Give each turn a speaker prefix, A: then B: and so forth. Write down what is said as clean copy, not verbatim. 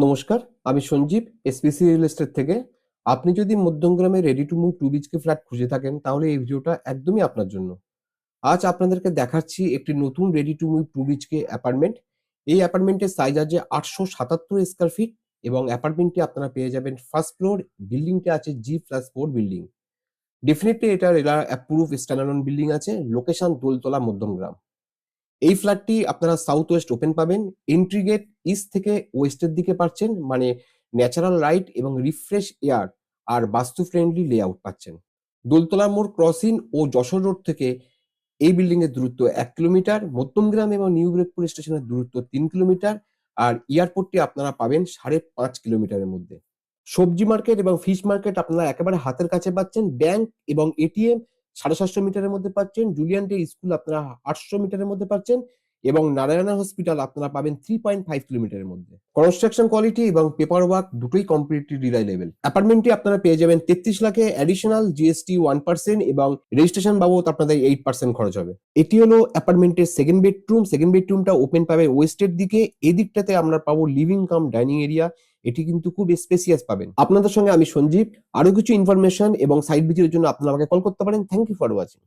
A: নমস্কার, আমি Sanjeev SPC real estate থেকে। আপনি যদি মধ্যমগ্রামে ready to move two BHK flat খুঁজে থাকেন তাহলে এই ভিডিওটা একদমই আপনার জন্য। আজ আপনাদেরকে দেখাচ্ছি একটি নতুন ready to move two BHK apartment. এই অ্যাপার্টমেন্টের সাইজ আছে 877 স্কয়ার ফিট এবং অ্যাপার্টমেন্টটি আপনারা পেয়ে যাবেন ফার্স্ট ফ্লোর। বিল্ডিংটি আছে G+4 বিল্ডিং। ডেফিনেটলি এটা রেরা অ্যাপ্রুভ স্ট্যান্ডার্ড বিল্ডিং আছে। লোকেশন দোলতলা মধ্যমগ্রাম। এই ফ্ল্যাটটি আপনারা সাউথ ওয়েস্ট ওপেন পাবেন। এন্ট্রি গেট ইস্ট থেকে ওয়েস্টের দিকে পাচ্ছেন, মানে ন্যাচারাল লাইট এবং রিফ্রেশ এয়ার আর বাস্তু ফ্রেন্ডলি লেআউট পাচ্ছেন। দোলতলা মোড় ক্রসিং ও যশোর রোড থেকে এই বিল্ডিং এর দূরত্ব 1 কিলোমিটার, মধ্যমগ্রাম এবং নিউ ব্রেকপুর স্টেশনের দূরত্ব 3 কিলোমিটার, আর এয়ারপোর্টটি আপনারা পাবেন 5.5 কিলোমিটারের মধ্যে। সবজি মার্কেট এবং ফিশ মার্কেট আপনারা একেবারে হাতের কাছে পাচ্ছেন। ব্যাংক এবং এটিএম 750 মিটারের মধ্যে পাচ্ছেন। জুলিয়ান ডে স্কুল আপনারা 800 মিটারের মধ্যে পাচ্ছেন এবং নারায়ণা হসপিটাল আপনারা পাবেন 3.5 কিলোমিটারের মধ্যে। কনস্ট্রাকশন কোয়ালিটি এবং পেপার ওয়ার্ক দুটোই কমপ্লিটলি রিলায়েবল। অ্যাপার্টমেন্টটি আপনারা পেয়ে যাবেন 33 লাখে, অ্যাডিশনাল জিএসটি 1% এবং রেজিস্ট্রেশন বাবদ আপনাদের 8% খরচ হবে। এটি হলো অ্যাপার্টমেন্টের সেকেন্ড বেডরুম। সেকেন্ড বেডরুমটা ওপেন পাবে ওয়েস্টের দিকে। এদিকটাতে আমরা পাবো লিভিং কাম ডাইনিং এরিয়া। এটি কিন্তু খুব স্পেসিয়াস পাবেন। আপনাদের সঙ্গে আমি সঞ্জীব। আরো কিছু ইনফরমেশন এবং সাইট ভিজিটের জন্য আপনারা আমাকে কল করতে পারেন। Thank you for watching.